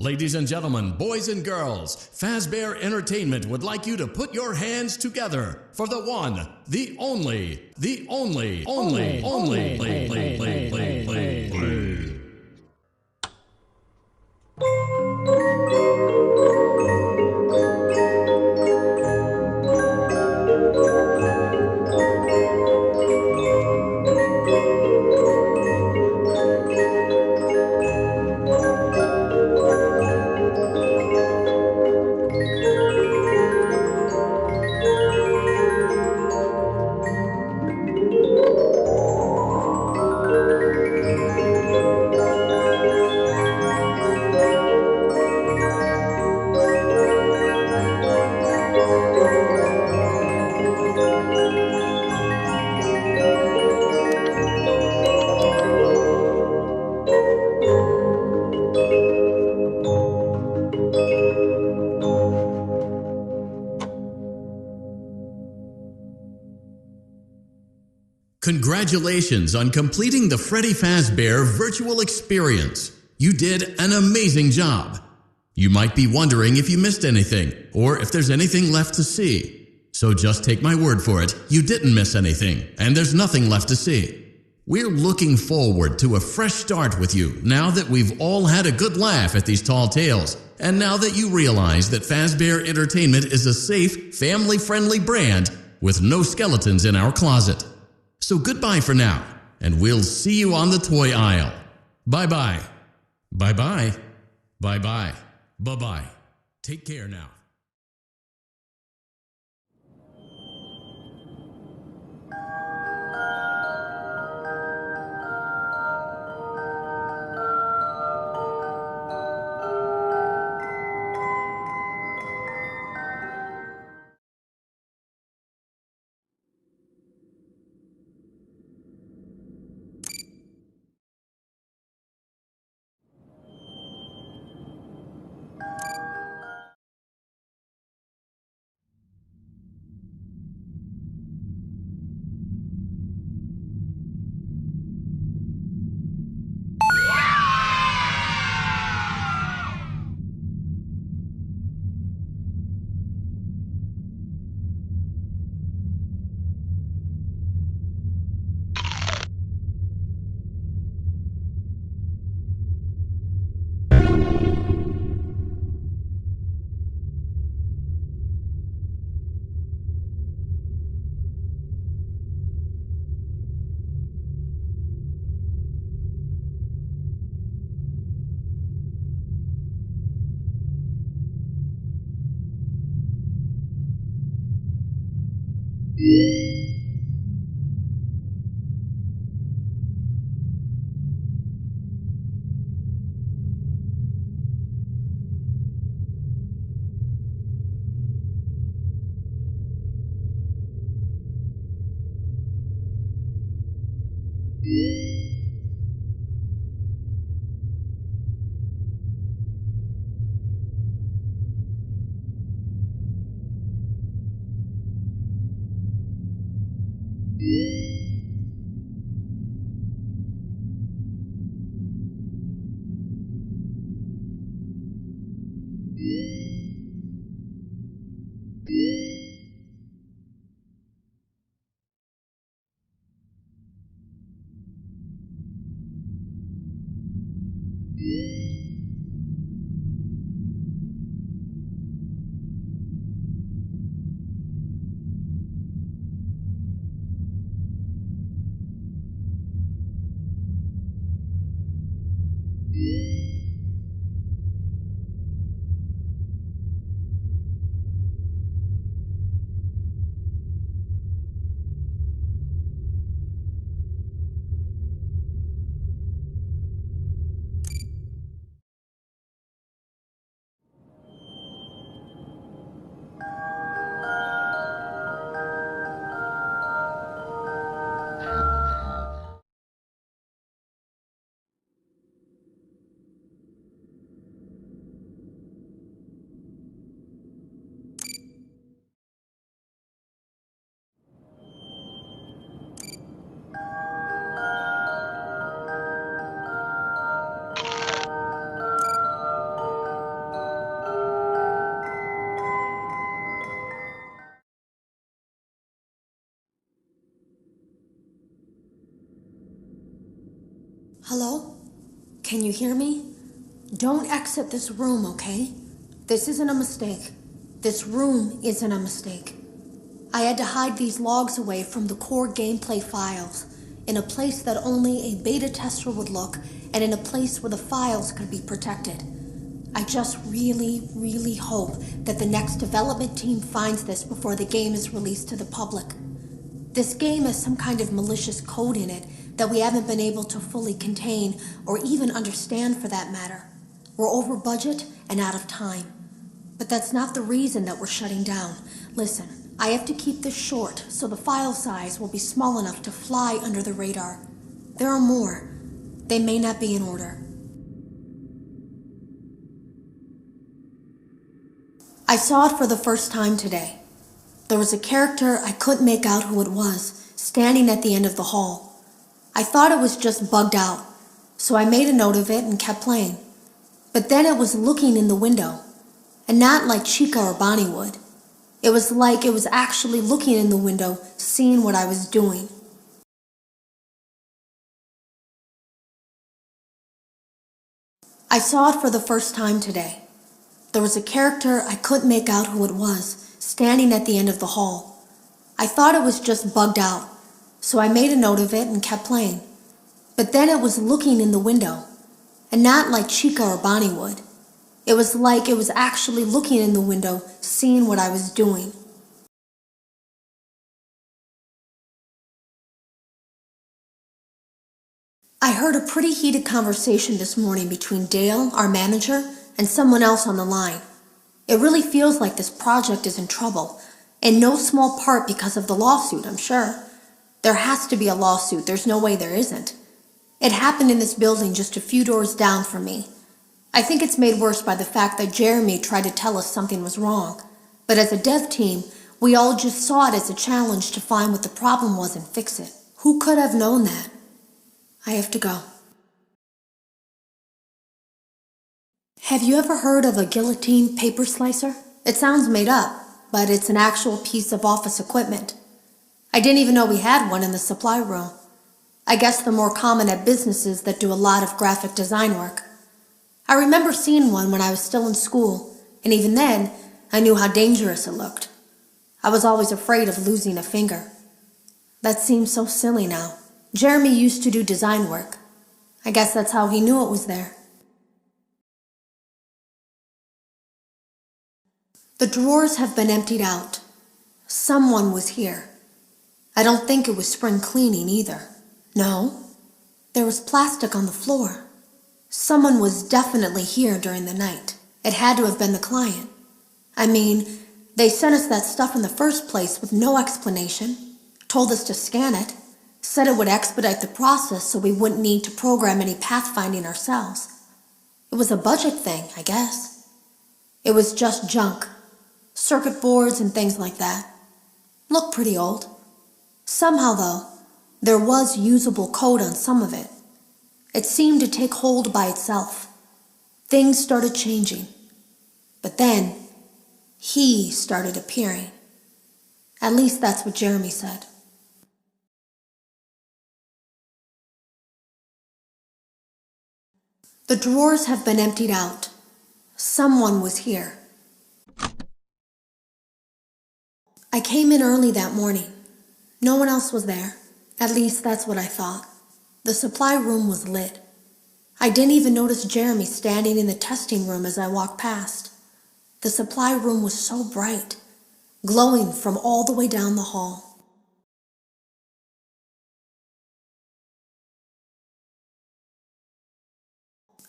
Ladies and gentlemen, boys and girls, Fazbear Entertainment would like you to put your hands together for the one, the only, Congratulations on completing the Freddy Fazbear virtual experience. You did an amazing job. You might be wondering if you missed anything or if there's anything left to see. So just take my word for it, you didn't miss anything and there's nothing left to see. We're looking forward to a fresh start with you now that we've all had a good laugh at these tall tales and now that you realize that Fazbear Entertainment is a safe, family-friendly brand with no skeletons in our closet. So goodbye for now, and we'll see you on the toy aisle. Bye-bye. Bye-bye. Bye-bye. Bye-bye. Take care now. Hello? Can you hear me? Don't exit this room, okay? This isn't a mistake. This room isn't a mistake. I had to hide these logs away from the core gameplay files, in a place that only a beta tester would look, and in a place where the files could be protected. I just really hope that the next development team finds this before the game is released to the public. This game has some kind of malicious code in it that we haven't been able to fully contain or even understand for that matter. We're over budget and out of time. But that's not the reason that we're shutting down. Listen, I have to keep this short so the file size will be small enough to fly under the radar. There are more. They may not be in order. I saw it for the first time today. There was a character I couldn't make out who it was, standing at the end of the hall. I thought it was just bugged out, so I made a note of it and kept playing. But then it was looking in the window, and not like Chica or Bonnie would. It was like it was actually looking in the window, seeing what I was doing. I saw it for the first time today. There was a character I couldn't make out who it was, standing at the end of the hall. I thought it was just bugged out, so I made a note of it and kept playing. But then it was looking in the window, and not like Chica or Bonnie would. It was like it was actually looking in the window, seeing what I was doing. I heard a pretty heated conversation this morning between Dale, our manager, and someone else on the line. It really feels like this project is in trouble, in no small part because of the lawsuit, I'm sure. There has to be a lawsuit, there's no way there isn't. It happened in this building just a few doors down from me. I think it's made worse by the fact that Jeremy tried to tell us something was wrong. But as a dev team, we all just saw it as a challenge to find what the problem was and fix it. Who could have known that? I have to go. Have you ever heard of a guillotine paper slicer? It sounds made up, but it's an actual piece of office equipment. I didn't even know we had one in the supply room. I guess they're more common at businesses that do a lot of graphic design work. I remember seeing one when I was still in school, and even then, I knew how dangerous it looked. I was always afraid of losing a finger. That seems so silly now. Jeremy used to do design work. I guess that's how he knew it was there. The drawers have been emptied out. Someone was here. I don't think it was spring cleaning either. No, there was plastic on the floor. Someone was definitely here during the night. It had to have been the client. I mean, they sent us that stuff in the first place with no explanation, told us to scan it, said it would expedite the process so we wouldn't need to program any pathfinding ourselves. It was a budget thing, I guess. It was just junk. Circuit boards and things like that. Looked pretty old. Somehow, though, there was usable code on some of it. It seemed to take hold by itself. Things started changing. But then, he started appearing. At least that's what Jeremy said. The drawers have been emptied out. Someone was here. I came in early that morning. No one else was there. At least that's what I thought. The supply room was lit. I didn't even notice Jeremy standing in the testing room as I walked past. The supply room was so bright, glowing from all the way down the hall.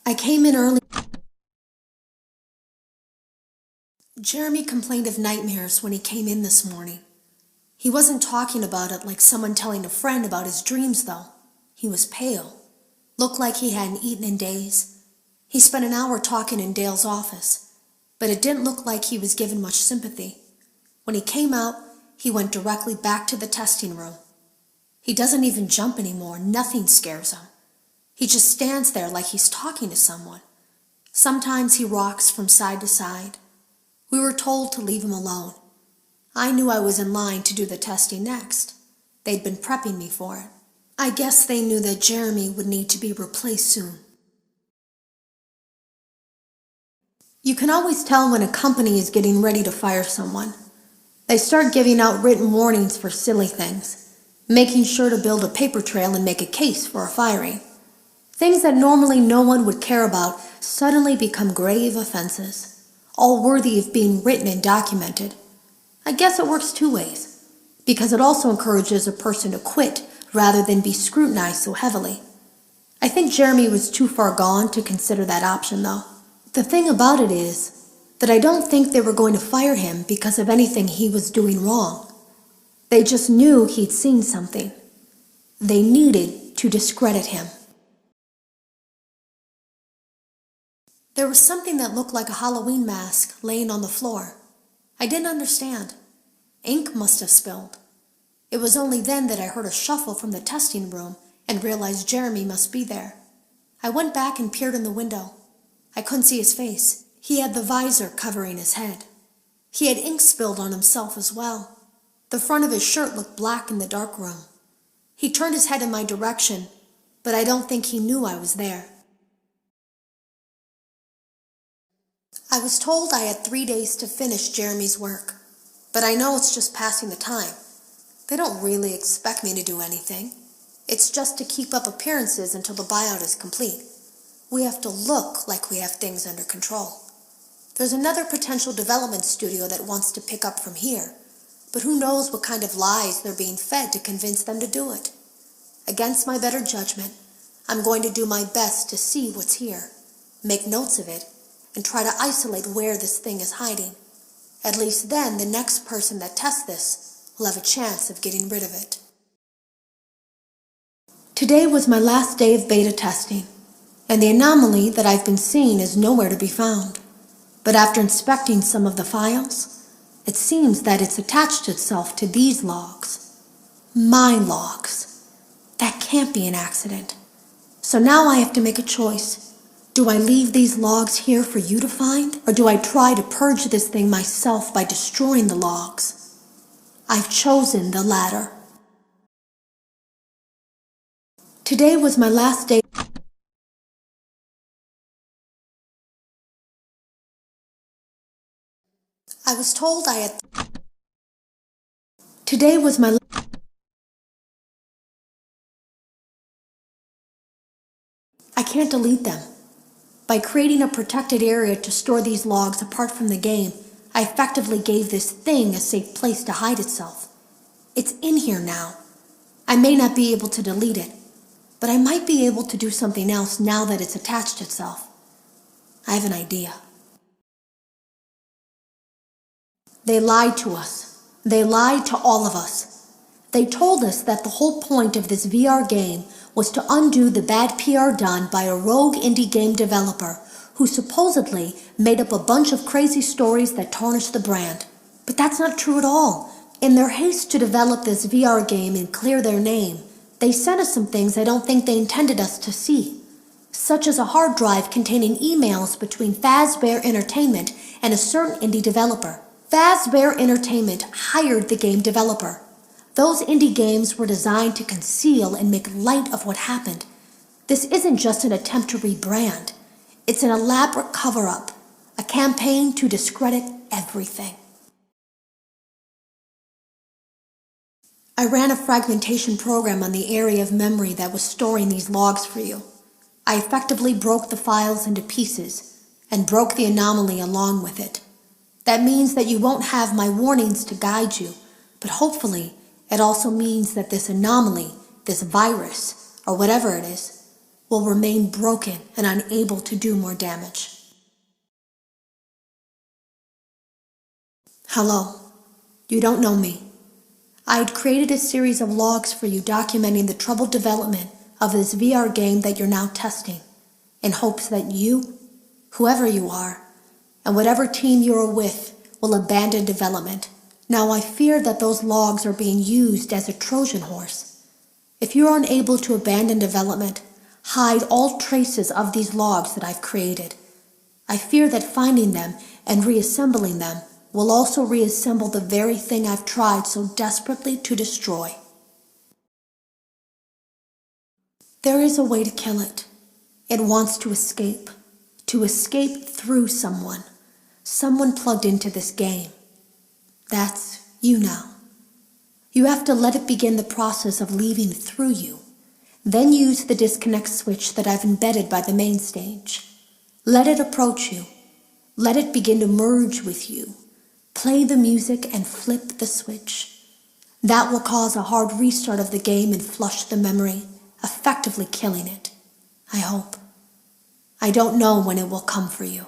I came in early. Jeremy complained of nightmares when he came in this morning. He wasn't talking about it like someone telling a friend about his dreams, though. He was pale. Looked like he hadn't eaten in days. He spent an hour talking in Dale's office, but it didn't look like he was given much sympathy. When he came out, he went directly back to the testing room. He doesn't even jump anymore. Nothing scares him. He just stands there like he's talking to someone. Sometimes he rocks from side to side. We were told to leave him alone. I knew I was in line to do the testing next. They'd been prepping me for it. I guess they knew that Jeremy would need to be replaced soon. You can always tell when a company is getting ready to fire someone. They start giving out written warnings for silly things, making sure to build a paper trail and make a case for a firing. Things that normally no one would care about suddenly become grave offenses, all worthy of being written and documented. I guess it works two ways, because it also encourages a person to quit rather than be scrutinized so heavily. I think Jeremy was too far gone to consider that option, though. The thing about it is that I don't think they were going to fire him because of anything he was doing wrong. They just knew he'd seen something. They needed to discredit him. There was something that looked like a Halloween mask laying on the floor. I didn't understand. Ink must have spilled. It was only then that I heard a shuffle from the testing room and realized Jeremy must be there. I went back and peered in the window. I couldn't see his face. He had the visor covering his head. He had ink spilled on himself as well. The front of his shirt looked black in the dark room. He turned his head in my direction, but I don't think he knew I was there. I was told I had 3 days to finish Jeremy's work, but I know it's just passing the time. They don't really expect me to do anything. It's just to keep up appearances until the buyout is complete. We have to look like we have things under control. There's another potential development studio that wants to pick up from here, but who knows what kind of lies they're being fed to convince them to do it. Against my better judgment, I'm going to do my best to see what's here, make notes of it, and try to isolate where this thing is hiding. At least then the next person that tests this will have a chance of getting rid of it. Today was my last day of beta testing, and the anomaly that I've been seeing is nowhere to be found. But after inspecting some of the files, it seems that it's attached itself to these logs. My logs. That can't be an accident. So now I have to make a choice. Do I leave these logs here for you to find, or do I try to purge this thing myself by destroying the logs? I've chosen the latter. Today was my last day. I was told I had... Today was my... I can't delete them. By creating a protected area to store these logs apart from the game, I effectively gave this thing a safe place to hide itself. It's in here now. I may not be able to delete it, but I might be able to do something else now that it's attached itself. I have an idea. They lied to us. They lied to all of us. They told us that the whole point of this VR game was to undo the bad PR done by a rogue indie game developer who supposedly made up a bunch of crazy stories that tarnished the brand. But that's not true at all. In their haste to develop this VR game and clear their name, they sent us some things I don't think they intended us to see, such as a hard drive containing emails between Fazbear Entertainment and a certain indie developer. Fazbear Entertainment hired the game developer. Those indie games were designed to conceal and make light of what happened. This isn't just an attempt to rebrand. It's an elaborate cover-up, a campaign to discredit everything. I ran a fragmentation program on the area of memory that was storing these logs for you. I effectively broke the files into pieces and broke the anomaly along with it. That means that you won't have my warnings to guide you, but hopefully it also means that this anomaly, this virus, or whatever it is, will remain broken and unable to do more damage. Hello. You don't know me. I had created a series of logs for you documenting the troubled development of this VR game that you're now testing, in hopes that you, whoever you are, and whatever team you're with, will abandon development. Now I fear that those logs are being used as a Trojan horse. If you're unable to abandon development, hide all traces of these logs that I've created. I fear that finding them and reassembling them will also reassemble the very thing I've tried so desperately to destroy. There is a way to kill it. It wants to escape through someone. Someone plugged into this game. That's you now. You have to let it begin the process of leaving through you. Then use the disconnect switch that I've embedded by the main stage. Let it approach you. Let it begin to merge with you. Play the music and flip the switch. That will cause a hard restart of the game and flush the memory, effectively killing it. I hope. I don't know when it will come for you.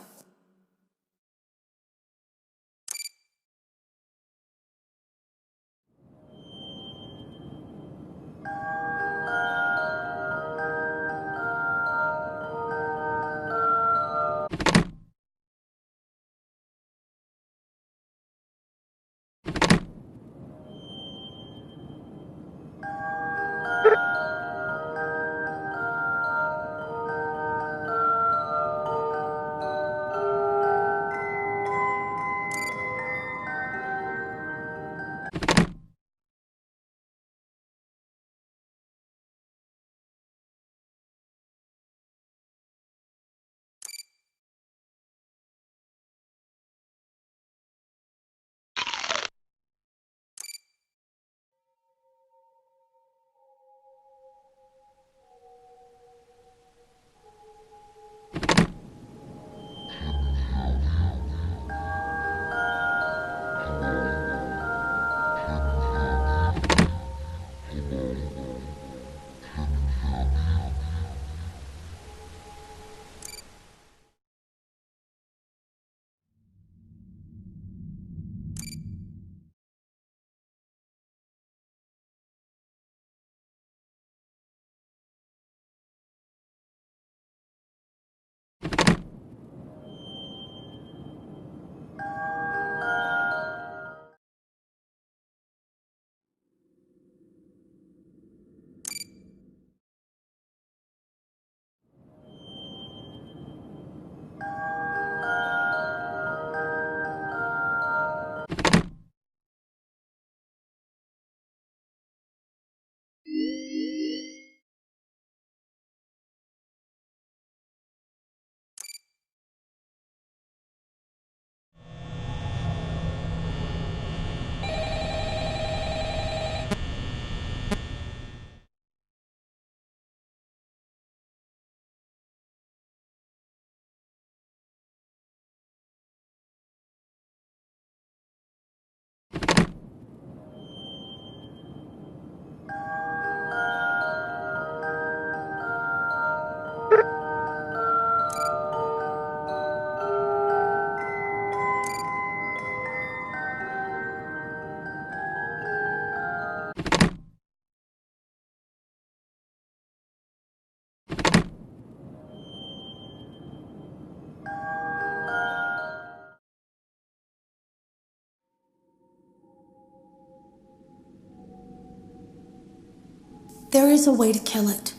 There is a way to kill it.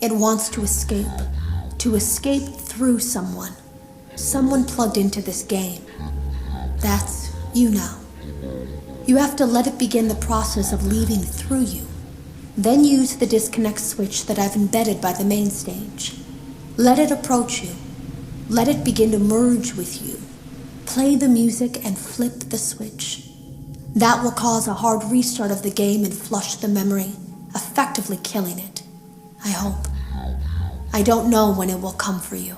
It wants to escape through someone. Someone plugged into this game. That's you now. You have to let it begin the process of leaving through you. Then use the disconnect switch that I've embedded by the main stage. Let it approach you. Let it begin to merge with you. Play the music and flip the switch. That will cause a hard restart of the game and flush the memory, effectively killing it. I hope. I don't know when it will come for you.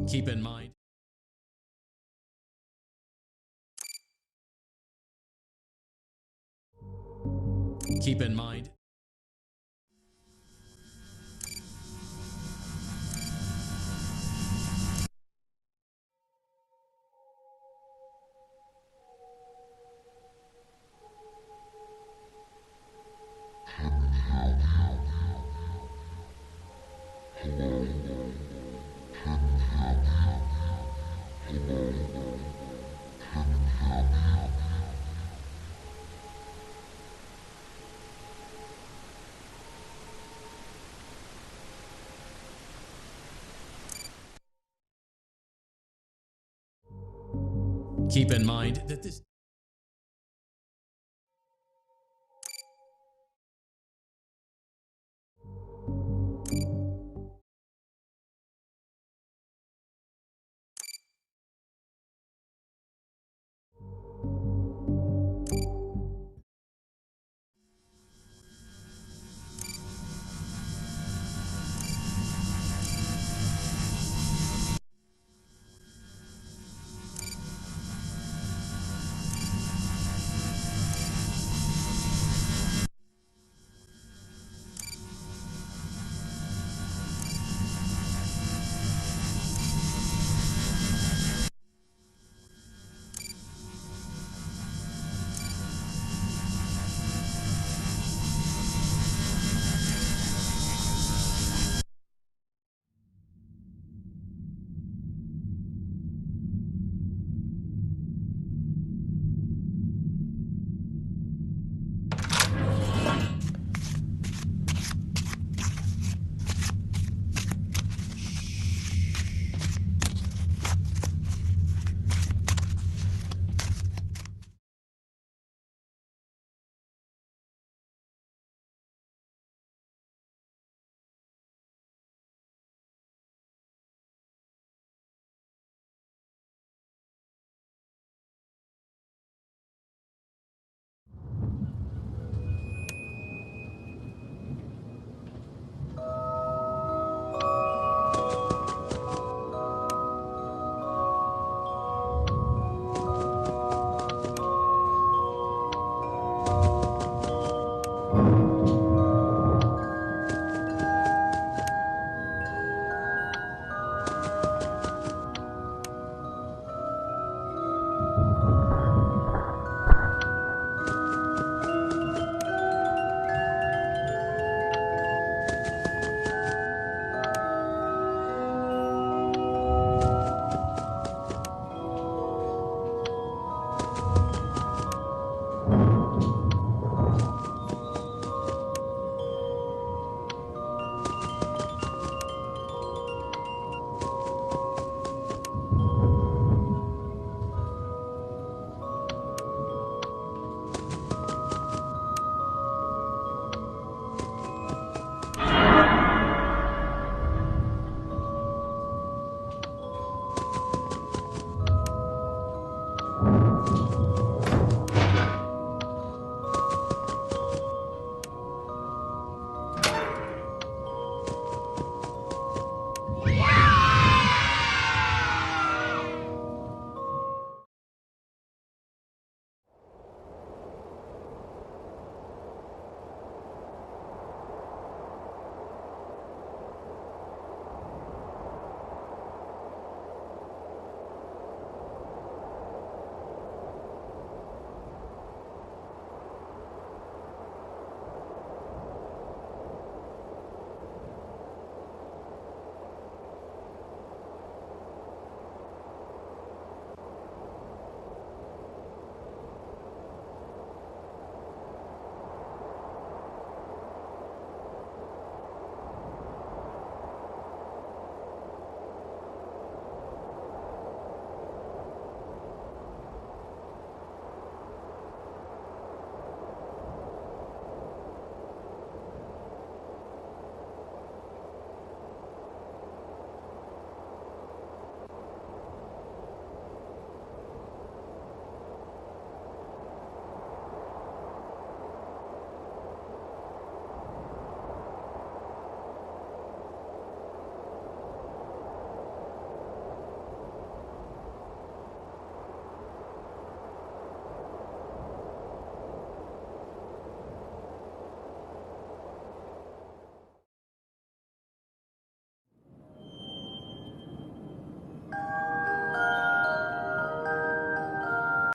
Keep in mind. Keep in mind. Keep in mind that this